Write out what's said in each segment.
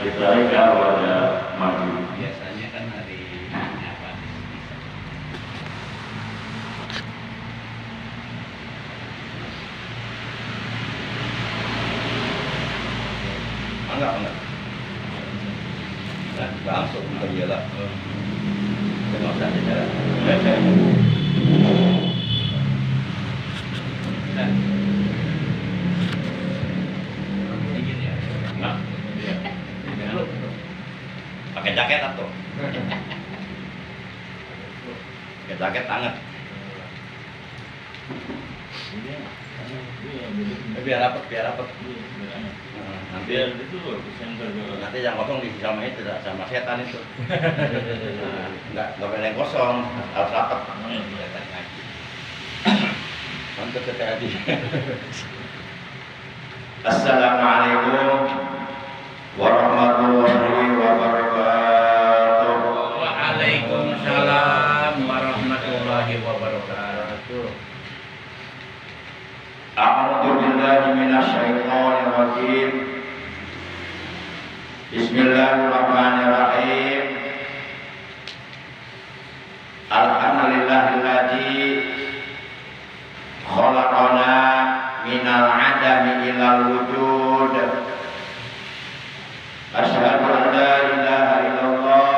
Isyaika wada maghrib. Biasanya kan hari apa? Enggak. Nah, langsung ke dia lah. Nggak usah bicara. Nah, dingin ya. Nah, iya. Pakai jaket atau? Pakai jaket hangat. Biar rapat. Nanti Biar itu center juga. nanti yang kosong diisi sama itu, sama setan itu. Nggak boleh yang kosong, harus rapat. Kelihatan kaki. Mantap sekali. Assalamualaikum warahmatullahi wabarakatuh. Waalaikumsalam warahmatullahi wabarakatuh. A'udzu billahi minasyaitonir rajim. Bismillahirrahmanirrahim. Alhamdulillahilladzi khalaqana minal adami ilal wujud. Asyhadu an la ilaha illallah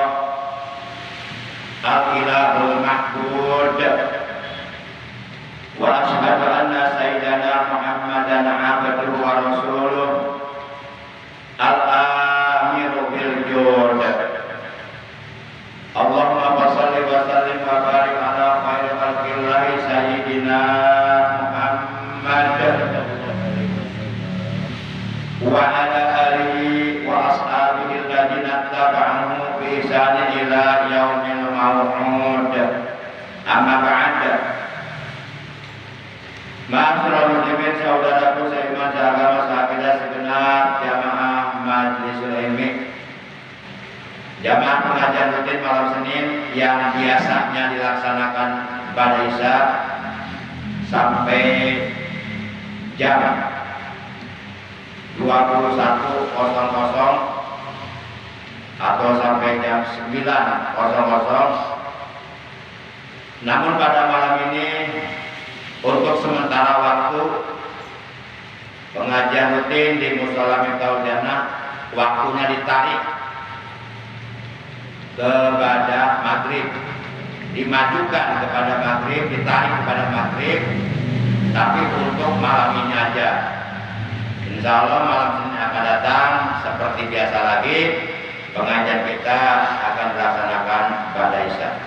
al-ilahul ma'bud. Wa asyhadu anna sayyidana Muhammadan abduhu wa rasuluh al-amiru bil jud. Allahumma shalli wa sallim wa barik ala khairi khalqillahi sayyidina Muhammad wa ala alihi wa ashabihi alladziina taba'ahu bi ihsanin ila yaumil maw'ud. Amma ba'd. Ma'asyiral muslimin, saudaraku seiman seagama seakidah segenap jamaah Majlisul Ilmi, jamaah pengajian rutin malam Senin yang biasanya dilaksanakan pada Isya sampai jam 21.00 atau sampai jam 9.00. Namun pada malam ini untuk sementara waktu pengajian rutin di Mushola Miftaul Jannah waktunya ditarik kepada maghrib, dimajukan kepada maghrib, ditarik kepada maghrib, tapi untuk malam ini aja. Insya Allah malam Senin akan datang seperti biasa lagi, pengajian kita akan dilaksanakan pada Isya.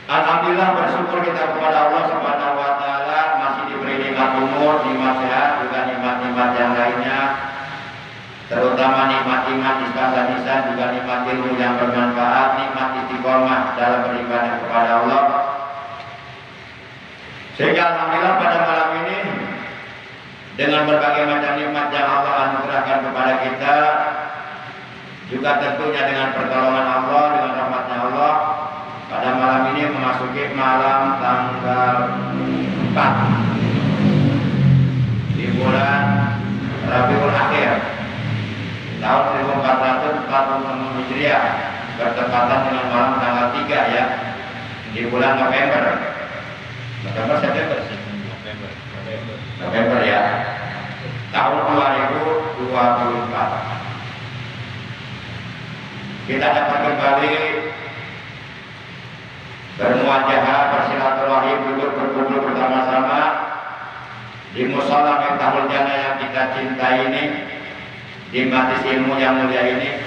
Alhamdulillah, bersyukur kita kepada Allah Subhanahu wa taala masih diberi nikmat umur, nikmat sehat, juga nikmat-nikmat yang lainnya, terutama nikmat-nikmat lisan, juga nikmat ilmu yang bermanfaat, nikmat istiqomah dalam beribadah kepada Allah. Sehingga alhamdulillah pada malam ini dengan berbagai macam nikmat yang Allah anugerahkan kepada kita, juga tentunya dengan pertolongan Allah, dengan rahmatnya Allah, pada malam ini memasuki malam tanggal 4 di bulan Rabiul Akhir tahun 1446 Hijriah, bertepatan dengan malam tanggal 3 ya, di bulan November ya, tahun 2024. Kita dapat kembali bermuajahah, bersilaturahim, duduk berkumpul bersama-sama di Mushola Miftaul Jannah yang kita cintai ini, di majlis ilmu yang mulia ini,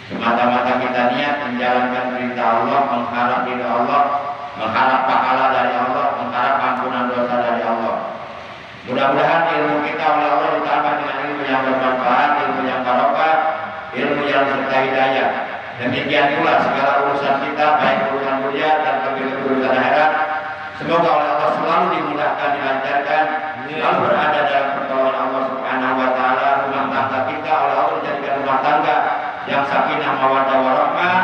semata-mata kita niat menjalankan perintah Allah, mengharap ridha Allah, mengharap pahala dari Allah, mengharap ampunan dosa dari Allah. Mudah-mudahan ilmu kita oleh Allah ditambah dengan ilmu yang bermanfaat, ilmu yang barokah, ilmu yang serta hidayah. Demikian pula segala urusan kita, baik urusan dunia dan lebih urusan akhirat, semoga oleh Allah selalu dimudahkan, dilancarkan, selalu berada dalam pertolongan Allah Subhanahu wa taala. Rumah tangga kita oleh Allah dijadikan rumah tangga yang sakinah mawaddah warahmah,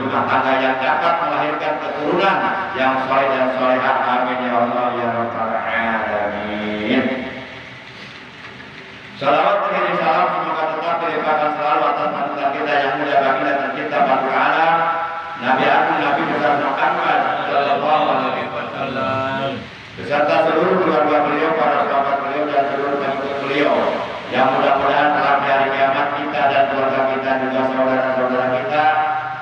rumah tangga yang dapat melahirkan keturunan yang saleh dan salehah. Amin ya Allah ya rabbal alamin. Salawat mengirim salam semoga tetap dilimpahkan selalu atas panutan kita yang mulia baginda tercinta Bani Alam Nabi Agung Nabi besar Muhammad sallallahu alaihi wasallam beserta seluruh keluarga beliau, para sahabat beliau dan seluruh pengikut beliau yang mudah-mudahan telah di hari kiamat kita dan keluarga kita juga saudara-saudara kita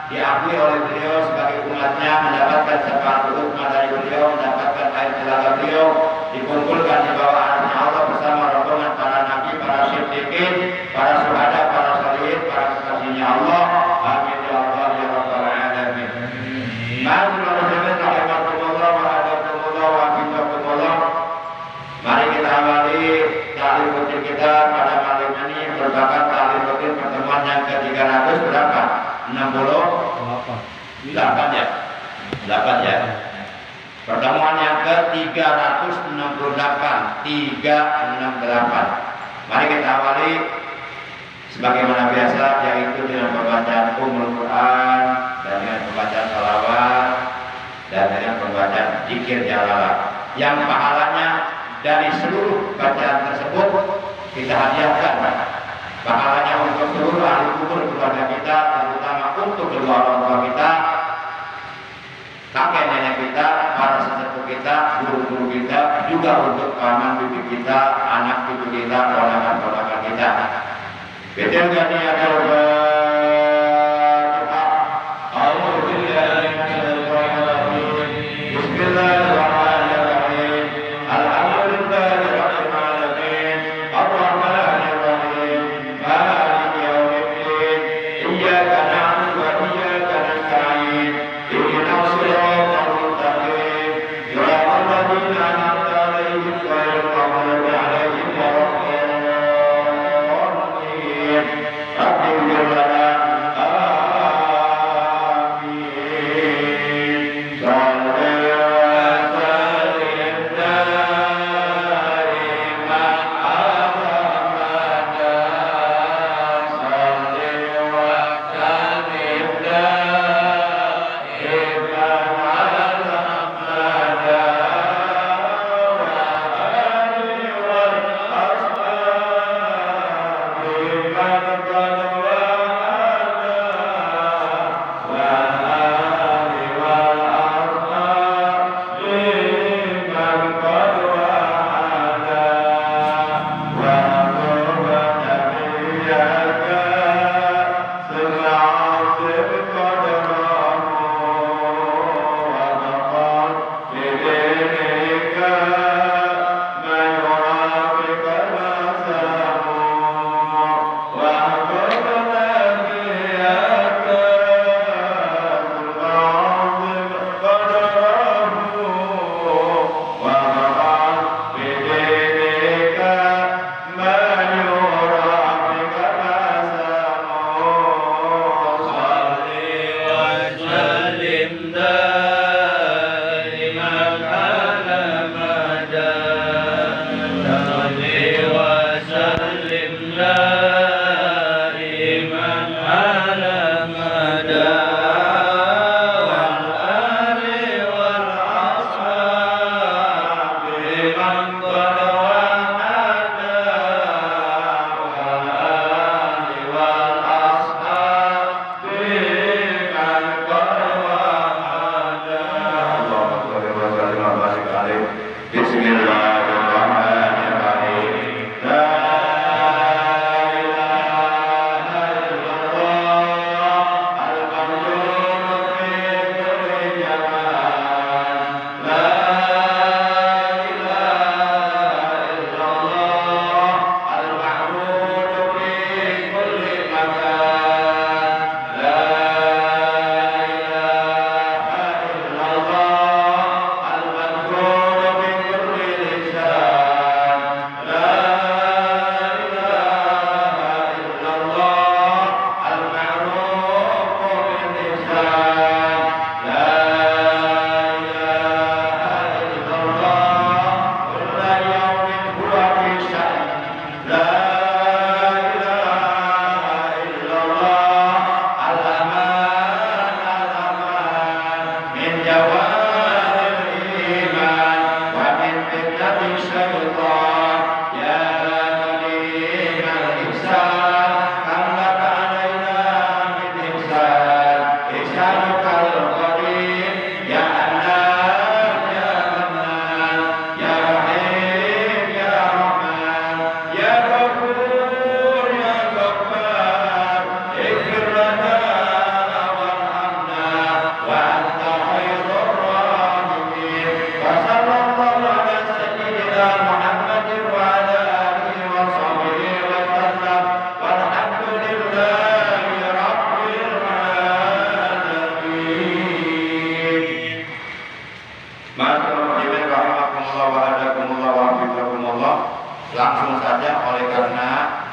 diakui oleh beliau sebagai umatnya, mendapatkan syafaat umat dari beliau, mendapatkan air telaga beliau, dikumpulkan di bawah arasnya Allah bersama rombongan para nabi, para siddiqin, para syuhada, para sholihin, para kekasihnya Allah. Amin ya Allah ya rabbal alamin. Mari kita awali ta'lim rutin kita pada malam ini merupakan ta'lim rutin pertemuan yang ke-300 berapa? 68 ya? 8 ya? Pertemuan yang ke-368 368. Mari kita awali sebagaimana biasa, yaitu dengan pembacaan Ummul Quran dan dengan pembacaan salawat dan dengan pembacaan zikir jalalah yang pahalanya dari seluruh bacaan tersebut kita hadiahkan pahalanya untuk seluruh ahli kubur keluarga kita, terutama untuk kedua orang tua kita, kakek nenek kita, para sesepuh kita, guru-guru kita, juga untuk paman bibi kita, anak cucu kita, ponakan-ponakan kita. Betul gak nih ya Amin.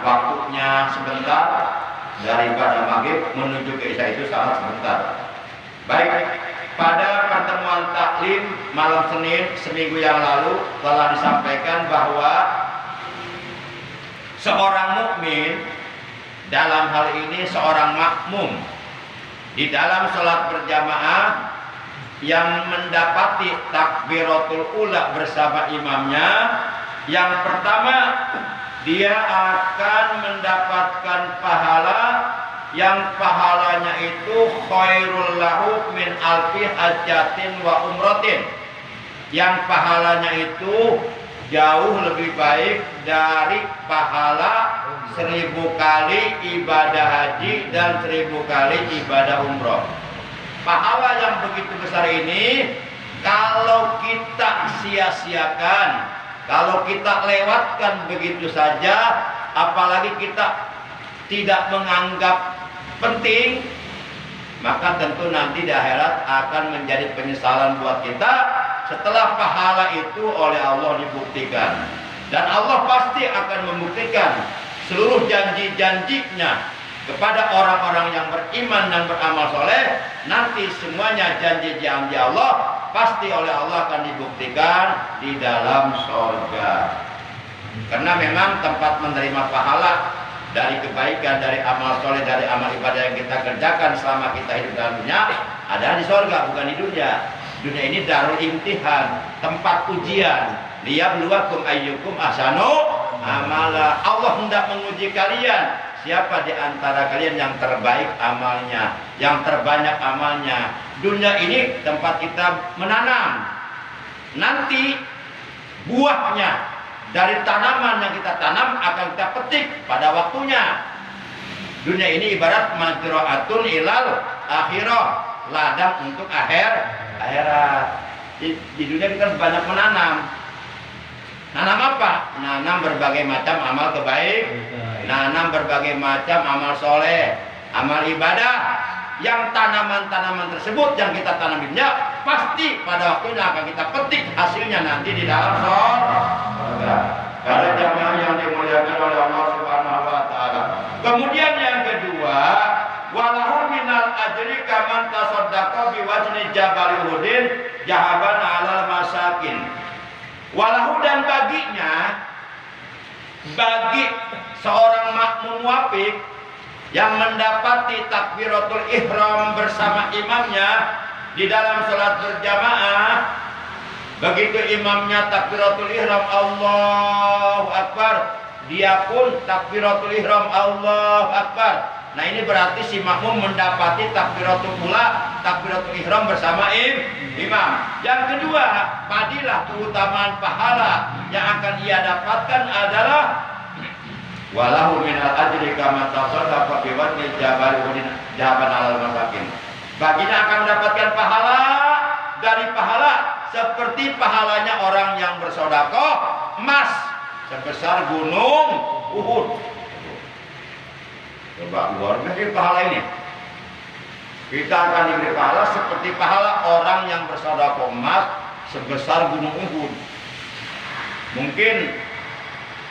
waktunya sebentar, daripada maghrib menuju ke isya itu sangat sebentar. Baik, pada pertemuan taklim malam Senin seminggu yang lalu telah disampaikan bahwa seorang mukmin dalam hal ini seorang makmum di dalam sholat berjamaah yang mendapati takbiratul ula bersama imamnya, yang pertama dia akan mendapatkan pahala yang pahalanya itu khairul lahu min alfi hajjatin wa umratin, yang pahalanya itu jauh lebih baik dari pahala 1000 kali ibadah haji dan 1000 kali ibadah umroh. Pahala yang begitu besar ini kalau kita sia-siakan, kalau kita lewatkan begitu saja, apalagi kita tidak menganggap penting, maka tentu nanti di akhirat akan menjadi penyesalan buat kita setelah pahala itu oleh Allah dibuktikan. Dan Allah pasti akan membuktikan seluruh janji-janjinya kepada orang-orang yang beriman dan beramal soleh. Nanti semuanya janji-janji Allah pasti oleh Allah akan dibuktikan di dalam surga. Karena memang tempat menerima pahala dari kebaikan, dari amal soleh, dari amal ibadah yang kita kerjakan selama kita hidup dalam dunia ada di surga, bukan di dunia. Dunia ini darul imtihan, tempat ujian. Liyabluwakum ayyukum ahsanu amala. Allah hendak menguji kalian, siapa di antara kalian yang terbaik amalnya, yang terbanyak amalnya. Dunia ini tempat kita menanam. Nanti buahnya dari tanaman yang kita tanam akan kita petik pada waktunya. Dunia ini ibarat mazra'atun ilal akhirah, ladang untuk akhirat. Di dunia kita banyak menanam. Nanam apa? Nanam berbagai macam amal kebaikan, nanam berbagai macam amal soleh, amal ibadah. Yang tanaman-tanaman tersebut yang kita tanam di dunia pasti pada waktunya akan kita petik hasilnya nanti di dalam surga. Para jamaah yang dimuliakan oleh Allah Subhanahu wa taala. Kemudian yang kedua, walahu minal ajri kaman tasaddaqa biwajni jabal Uhudin jahaban alal masakin. Walahu, dan baginya, bagi seorang makmum wafik yang mendapati takbiratul ihram bersama imamnya di dalam salat berjamaah, begitu imamnya takbiratul ihram Allahu Akbar, dia pun takbiratul ihram Allahu Akbar. Nah, ini berarti si makmum mendapati takbiratul ula, takbiratul ihram bersama imam. Yang kedua, fadilah keutamaan pahala yang akan ia dapatkan adalah walahu minal ajri kama tasaddaqa bi wadni jabal Uhudin jahaban alal masakin. Baginya akan mendapatkan pahala dari pahala seperti pahalanya orang yang bersedekah emas sebesar gunung Uhud. Coba luar biasa pahala ini. Kita akan diberi pahala seperti pahala orang yang bersedekah emas sebesar gunung Uhud. Mungkin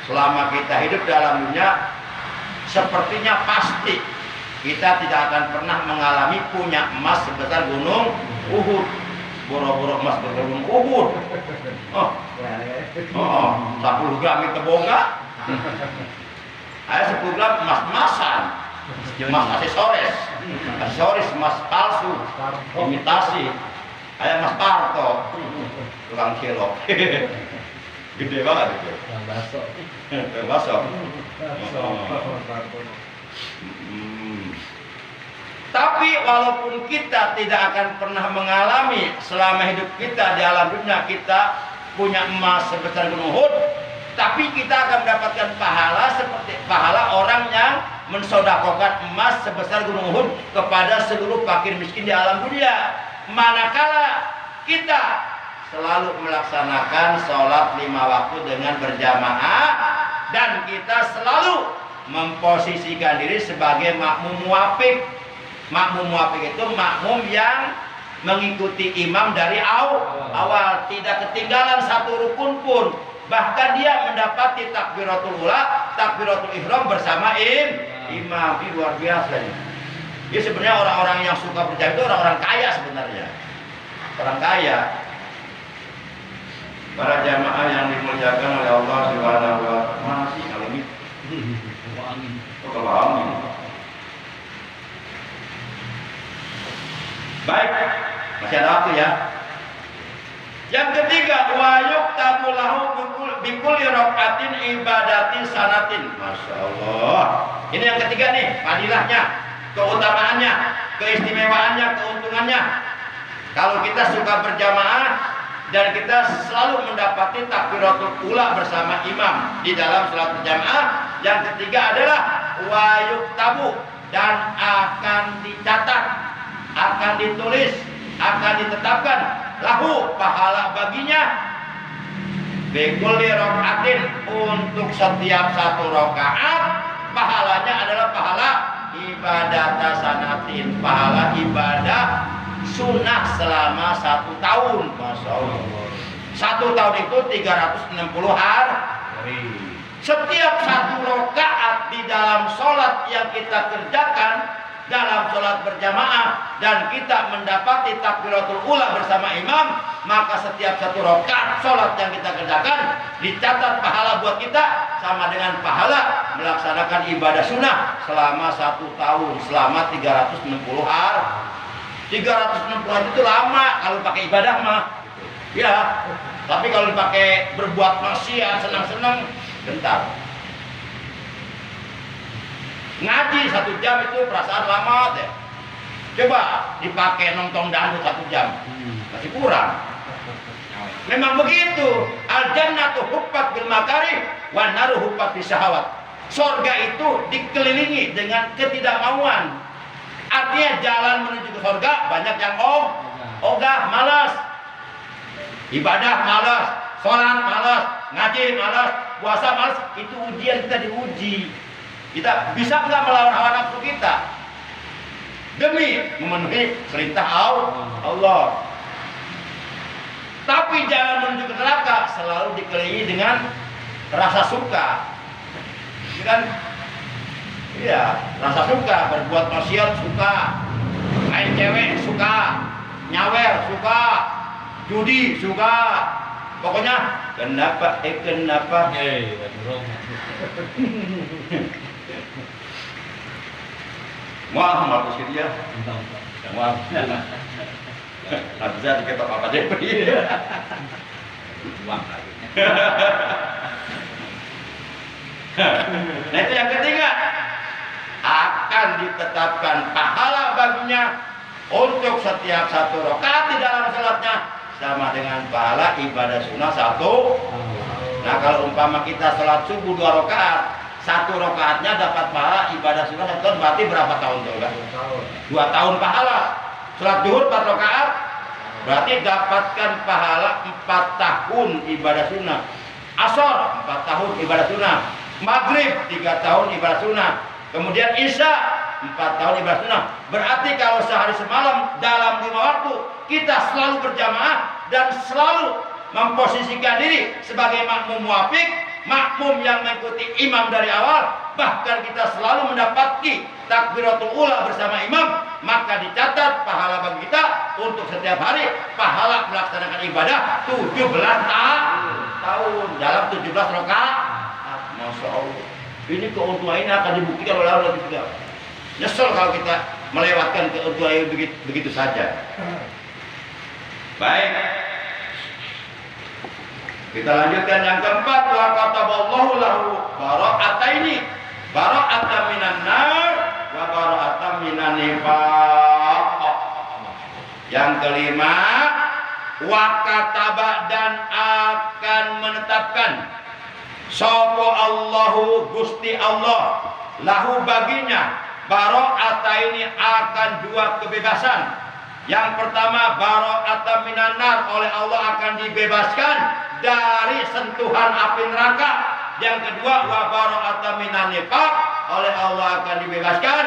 selama kita hidup dalam dunia, sepertinya pasti kita tidak akan pernah mengalami punya emas sebesar gunung Uhud. Boro-boro emas bergunung Uhud. 10 gram itu boga. Ada 10 gram emas-emasan, emas aksesoris, emas palsu, imitasi. Ada emas parto, tukang cilok. Gede banget itu. Baso. Tapi walaupun kita tidak akan pernah mengalami selama hidup kita di alam dunia kita punya emas sebesar gunung Uhud, tapi kita akan mendapatkan pahala seperti pahala orang yang mensedekahkan emas sebesar gunung Uhud kepada seluruh fakir miskin di alam dunia. Manakala kita selalu melaksanakan sholat 5 waktu dengan berjamaah dan kita selalu memposisikan diri sebagai makmum wafik. Makmum wafik itu makmum yang mengikuti imam dari awal, tidak ketinggalan satu rukun pun. Bahkan dia mendapati takbiratul ula takbiratul ihram bersama imam. Ini luar biasa ini. Jadi sebenarnya orang-orang yang suka berjamaah itu orang-orang kaya sebenarnya. Orang kaya. Para jamaah yang dimuliakan oleh Allah Subhanahu wa taala. Mana sih kalau ini? Kalau angin. Baik, masih ada waktu ya. Yang ketiga, wa yuktabu lahu bikulli rakaatin ibadatin sanatin. Masya Allah. Ini yang ketiga nih, fadilahnya, keutamaannya, keistimewaannya, keuntungannya. Kalau kita suka berjamaah dan kita selalu mendapati takbiratul ula bersama imam di dalam salat berjamaah, yang ketiga adalah wa yuktabu, dan akan dicatat, akan ditulis, akan ditetapkan lahu pahala baginya bikulli rakaatin, untuk setiap satu rakaat pahalanya adalah pahala ibadah sanatin, pahala ibadah sunnah selama 1 tahun. Masya Allah. 1 tahun itu 360 hari. Setiap satu rakaat di dalam sholat yang kita kerjakan dalam sholat berjamaah dan kita mendapati takbiratul ula bersama imam, maka setiap satu rakaat sholat yang kita kerjakan dicatat pahala buat kita sama dengan pahala melaksanakan ibadah sunnah selama 1 tahun, selama 360 hari. 360 hari itu lama kalau pakai ibadah mah, ya. Tapi kalau dipakai berbuat maksiat, senang-senang, bentar. Ngaji 1 jam itu perasaan lama deh. Coba dipakai nonton dangdut 1 jam, masih kurang. Memang begitu. Al jannatu huffat bil makarih wan naru huffat bis syahawat. Surga itu dikelilingi dengan ketidakmauan. Artinya jalan menuju ke surga banyak yang ogah, malas. Ibadah malas, sholat malas, ngaji malas, puasa malas. Itu ujian, kita diuji. Kita bisa nggak melawan hawa nafsu kita demi memenuhi perintah Allah. Tapi jalan menuju ke neraka selalu dikelilingi dengan rasa suka, kan? Iya, rasa suka, berbuat maksiat suka, main cewek suka, nyawer suka, judi suka. Pokoknya kenapa? Wah, malu sih dia. Wah, bisa diketok apa deh? Uang lagi. Nah, itu yang ketiga, akan ditetapkan pahala baginya untuk setiap satu rakaat di dalam salatnya sama dengan pahala ibadah sunnah 1. Nah, kalau umpama kita salat subuh 2 rakaat, 1 rakaatnya dapat pahala ibadah sunnah 1 tahun, berarti berapa tahun tuh? 2 tahun pahala. Salat zuhur 4 rakaat, berarti dapatkan pahala 4 tahun ibadah sunnah. Asar 4 tahun ibadah sunnah. Maghrib 3 tahun ibadah sunnah. Kemudian Isya 4 tahun ibadah sunnah. Berarti kalau sehari semalam dalam 5 waktu kita selalu berjamaah dan selalu memposisikan diri sebagai makmum muwafiq, makmum yang mengikuti imam dari awal, bahkan kita selalu mendapati takbiratul ula bersama imam, maka dicatat pahala bagi kita untuk setiap hari pahala melaksanakan ibadah 17 tahun dalam 17 rakaat. Masya Allah. Ini keuntungan ini akan dibuktikan oleh Allah juga. Nyesel kalau kita melewatkan keuntungan begitu saja. Baik. Kita lanjutkan yang keempat, wa kataballahu lahu bara'ataini, bara'atan minan nar wa bara'atan minan nifaq. Yang kelima, wa kataba, dan akan menetapkan sapa Allahu Gusti Allah lahu baginya bara'ataini, akan 2 kebebasan. Yang pertama, bara'atan minan nar, oleh Allah akan dibebaskan dari sentuhan api neraka. Yang kedua, wa bara'atan minan nifaq, oleh Allah akan dibebaskan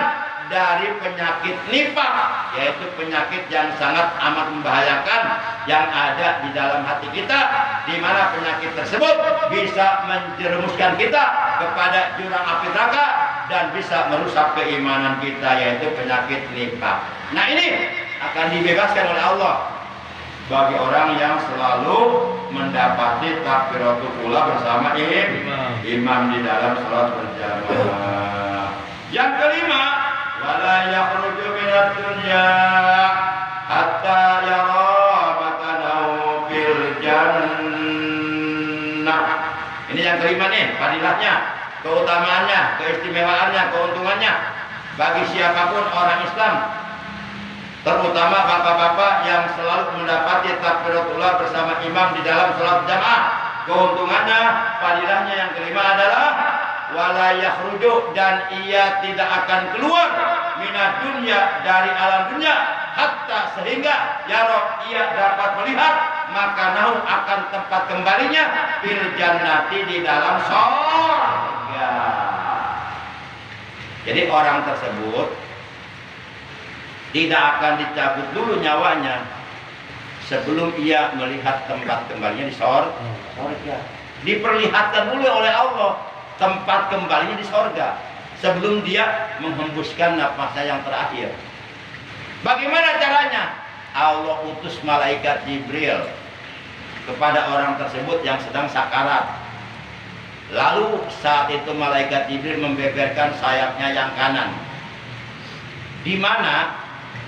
dari penyakit nifaq, yaitu penyakit yang sangat amat membahayakan yang ada di dalam hati kita, di mana penyakit tersebut bisa menjerumuskan kita kepada jurang api neraka dan bisa merusak keimanan kita, yaitu penyakit nifaq. Nah, ini akan dibebaskan oleh Allah bagi orang yang selalu mendapati takbiratul ula bersama imam di dalam salat berjamaah. Yang kelima, wala yakhruju minad dunya hatta yara makanahu fil jannah. Ini yang kelima nih, fadilahnya, keutamaannya, keistimewaannya, keuntungannya bagi siapapun orang Islam, terutama bapak-bapak yang selalu mendapati takbiratullah bersama imam di dalam salat jamaah. Keuntungannya, fadilahnya yang kelima adalah wala yakhruju, dan ia tidak akan keluar minad dunya, dari alam dunia, hatta sehingga yara, ia dapat melihat makanahu, akan tempat kembalinya fil jannati, di dalam surga. Jadi orang tersebut tidak akan dicabut dulu nyawanya sebelum ia melihat tempat kembalinya di surga. Diperlihatkan dulu oleh Allah tempat kembalinya di surga sebelum dia menghembuskan nafasnya yang terakhir. Bagaimana caranya? Allah utus malaikat Jibril kepada orang tersebut yang sedang sakarat. Lalu saat itu malaikat Jibril membeberkan sayapnya yang kanan, di mana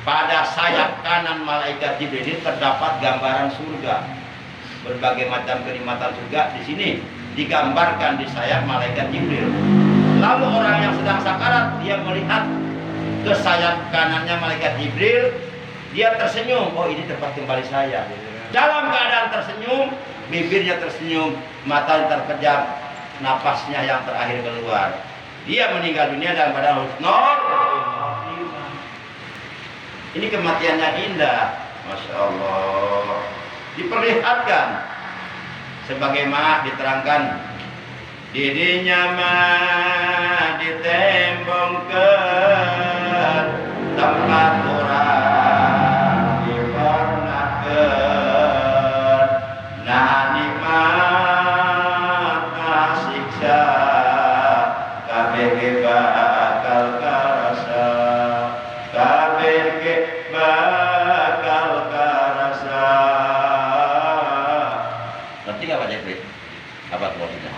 pada sayap kanan malaikat Jibril ini terdapat gambaran surga. Berbagai macam kenikmatan surga di sini digambarkan di sayap malaikat Jibril. Lalu orang yang sedang sakarat, dia melihat ke sayap kanannya malaikat Jibril, dia tersenyum. Oh, ini tempat kembali saya. Dalam keadaan tersenyum, bibirnya tersenyum, mata terpejam, napasnya yang terakhir keluar. Dia meninggal dunia dalam keadaan husnul. Ini kematiannya indah, Masya Allah. Diperlihatkan sebagaimana diterangkan, dirinya mah ditembongkeun tempat urang diwarnakeun, nah nikmat kasiksa kabeh ge bakal karasa, kabeh ge bakal karasa. Ngerti gak Pak Jeffrey? Apa maksudnya?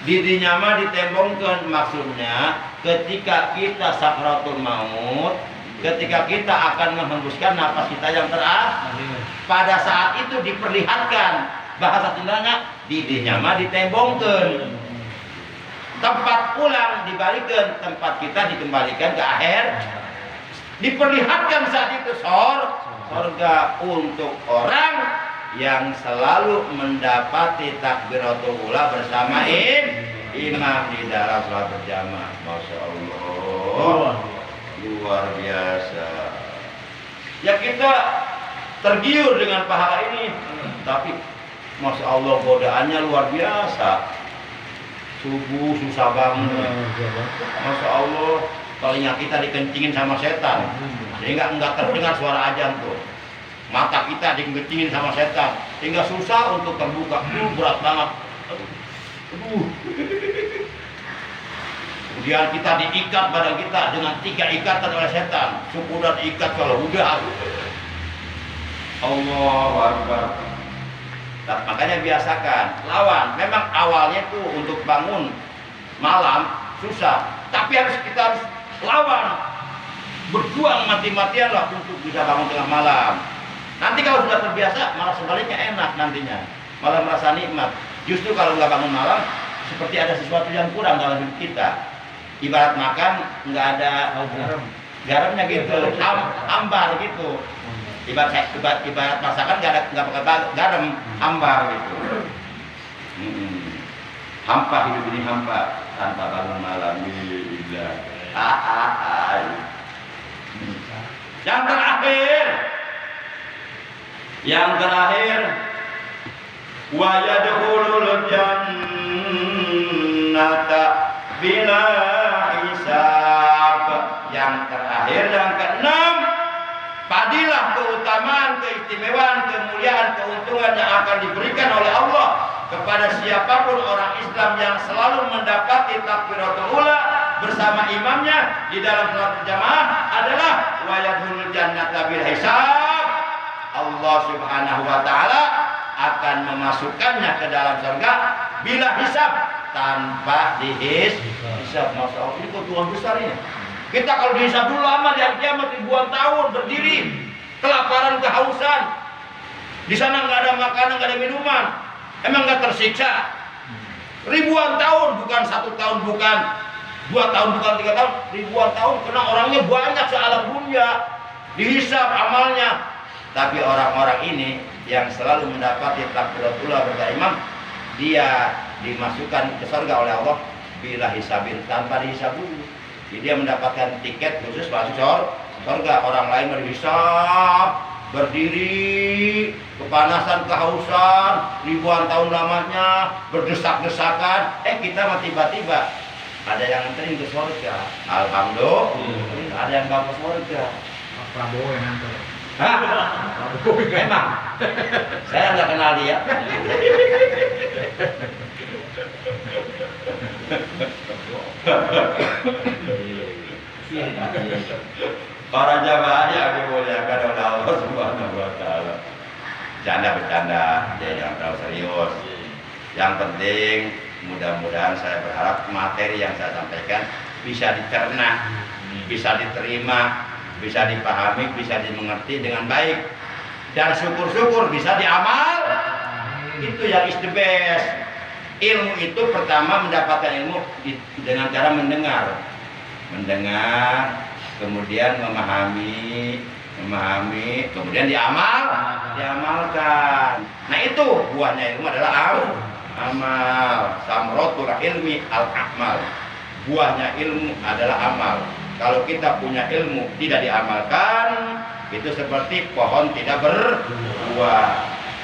Dirinya mah ditembongkeun, maksudnya ketika kita sakratul maut, ketika kita akan menghembuskan nafas kita yang terakhir, pada saat itu diperlihatkan, bahasa Sundanya dirinya mah ditembongkeun, tempat pulang dibalikan, tempat kita dikembalikan ke akhir. Diperlihatkan saat itu surga untuk orang yang selalu mendapati takbiratul ula bersama imam di dalam salat berjamaah. Masya Allah, luar biasa. Ya, kita tergiur dengan pahala ini, tapi Masya Allah godaannya luar biasa. Subuh susah banget, Masya Allah, telinga kita dikencingin sama setan sehingga enggak terdengar suara azan tuh. Mata kita dikencingin sama setan sehingga susah untuk terbuka. Berat banget. Kemudian kita diikat badan kita dengan 3 ikatan oleh setan. Suku dan ikat kalau udah. Allahu Akbar. Nah, makanya biasakan lawan. Memang awalnya tuh untuk bangun malam susah, tapi kita harus lawan, berjuang mati-matian lah untuk bisa bangun tengah malam. Nanti kalau sudah terbiasa, malah sebaliknya enak nantinya, malah merasa nikmat. Justru kalau nggak bangun malam, seperti ada sesuatu yang kurang dalam hidup kita. Ibarat makan nggak ada garamnya gitu, ambar gitu. Ibarat masakan nggak pakai garam, ambar gitu. Hampa hidup ini, hampa tanpa bangun malam. Yang terakhir, wa yadkhulul jannata bila hisab. Yang terakhir, yang keenam, fadilah, keutamaan, keistimewaan, kemuliaan, keuntungan yang akan diberikan oleh Allah kepada siapapun orang Islam yang selalu mendapati takbiratul ula bersama imamnya di dalam salat berjamaah adalah wayadhul jannata bil hisab. Allah Subhanahu wa taala akan memasukkannya ke dalam surga bila hisab, tanpa dihisab. Masya Allah, ini keuntungan besar ini. Kita kalau dihisab dulu lama di hari kiamat ribuan tahun berdiri, kelaparan, kehausan. Di sana nggak ada makanan, nggak ada minuman. Emang nggak tersiksa? Ribuan tahun, bukan 1 tahun, bukan 2 tahun, bukan 3 tahun, ribuan tahun. Karena orangnya banyak sealam dunia, dihisab amalnya. Tapi orang-orang ini yang selalu mendapati takbiratul ula berkata imam, dia dimasukkan ke surga oleh Allah bila hisabin, tanpa dihisab dulu. Jadi dia mendapatkan tiket khusus masuk surga. Orang lain berhisab, berdiri, kepanasan, kehausan, ribuan tahun lamanya, berdesak-desakan. Kita tiba-tiba ada yang nganterin ke surga. Alhamdulillah, ada yang nggak ke surga. Pak Prabowo yang nganter. Hah? Memang saya nggak kenal dia. Para jamaah yang dimuliakan oleh Allah Subhanahu wa taala. Bercanda, jangan terlalu serius. Yang penting mudah-mudahan saya berharap materi yang saya sampaikan bisa dicerna, bisa diterima, bisa dipahami, bisa dimengerti dengan baik, dan syukur-syukur bisa diamal. Itu yang is the best. Ilmu itu pertama mendapatkan ilmu dengan cara mendengar, kemudian memahami, kemudian diamalkan. Nah itu buahnya ilmu adalah amal. Samratul ilmi al-amal. Buahnya ilmu adalah amal. Kalau kita punya ilmu tidak diamalkan, itu seperti pohon tidak berbuah,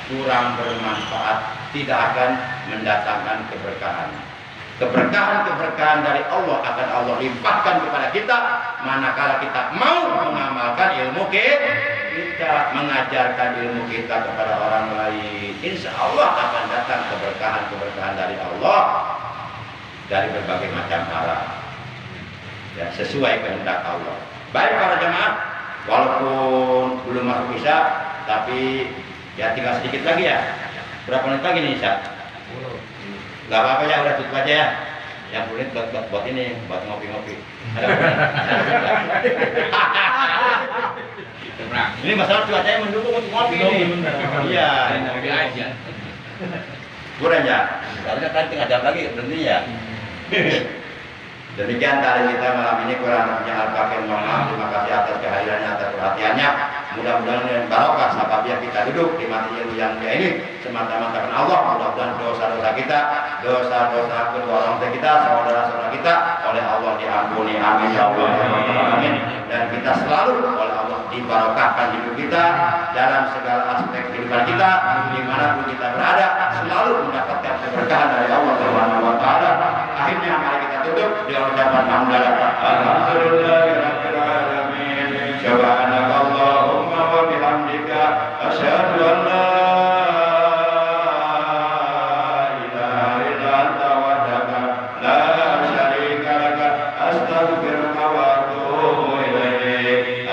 kurang bermanfaat, tidak akan mendatangkan keberkahan. Keberkahan dari Allah akan Allah limpahkan kepada kita manakala kita mau mengamalkan ilmu kita, mengajarkan ilmu kita kepada orang lain. Insya Allah akan datang keberkahan dari Allah dari berbagai macam arah, ya, sesuai kehendak Allah. Baik para jemaah, walaupun belum masuk isya, tapi ya tinggal sedikit lagi ya. Berapa menit lagi nih isya? Gak apa-apa ya, udah tutup aja ya. Yang menit buat ini, buat ngopi-ngopi. Ini masalah cuacanya mendukung untuk ngopi ini. Iya. Ngopi aja. Kurang ya. Karena tadi tengah jam lagi berhenti ya. Demikian tadi kita malam ini, kurang lebihnya al-fakir, mohon maaf. Terima kasih atas kehadirannya, atas perhatiannya. Mudah-mudahan dengan barokah sababnya kita duduk di mati ilmu yang mulia ini semata-mata karena Allah. Mudah-mudahan dosa-dosa kita, dosa-dosa kedua orang tua kita, saudara-saudara kita oleh Allah diampuni. Amin ya Allah. Amin. Dan kita selalu oleh Allah dibarokahkan hidup kita dalam segala aspek kehidupan kita, dimanapun kita berada, selalu mendapatkan keberkahan dari Allah Subhanahu wa taala. Akhirnya mari kita tutup dengan ucapan hamdalah. Alhamdulillahirabbil alamin. Subhanakallahumma wa bihamdika asyhadu an la ilaha illa anta wahdaka la syarika laka astaghfiruka wa atubu ilaik.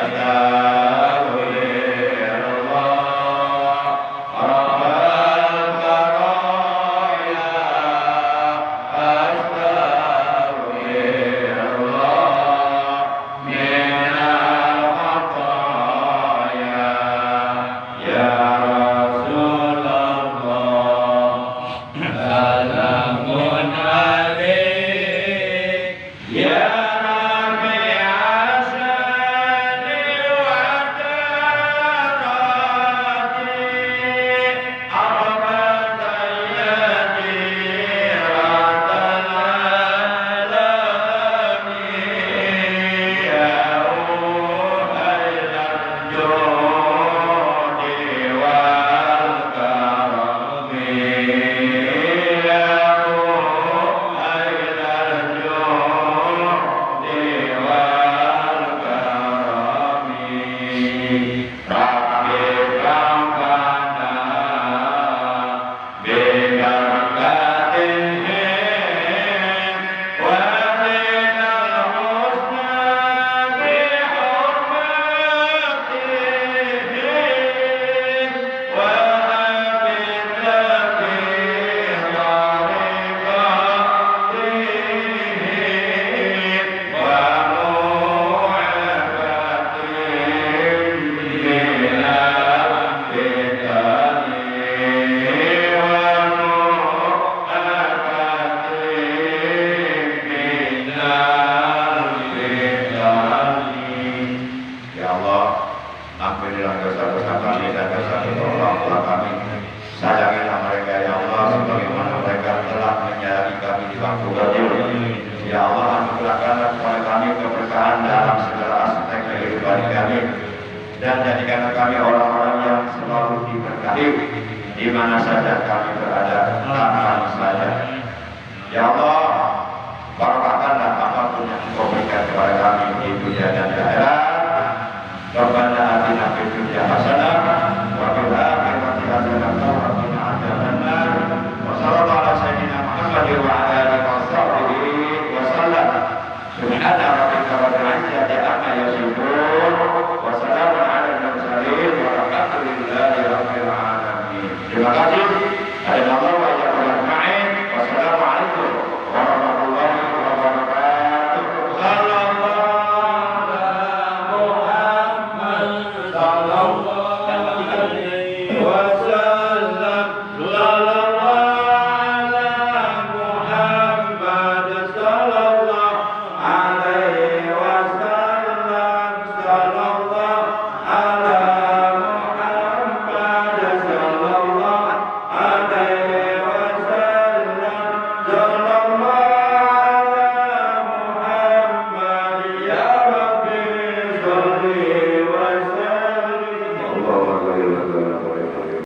Ya Allah, anugerahkanlah kepada kami keberkahan dalam segala aspek kehidupan kami, dan jadikanlah kami orang-orang yang selalu diberkahi di mana saja kami berada, kapan saja. Ya Allah,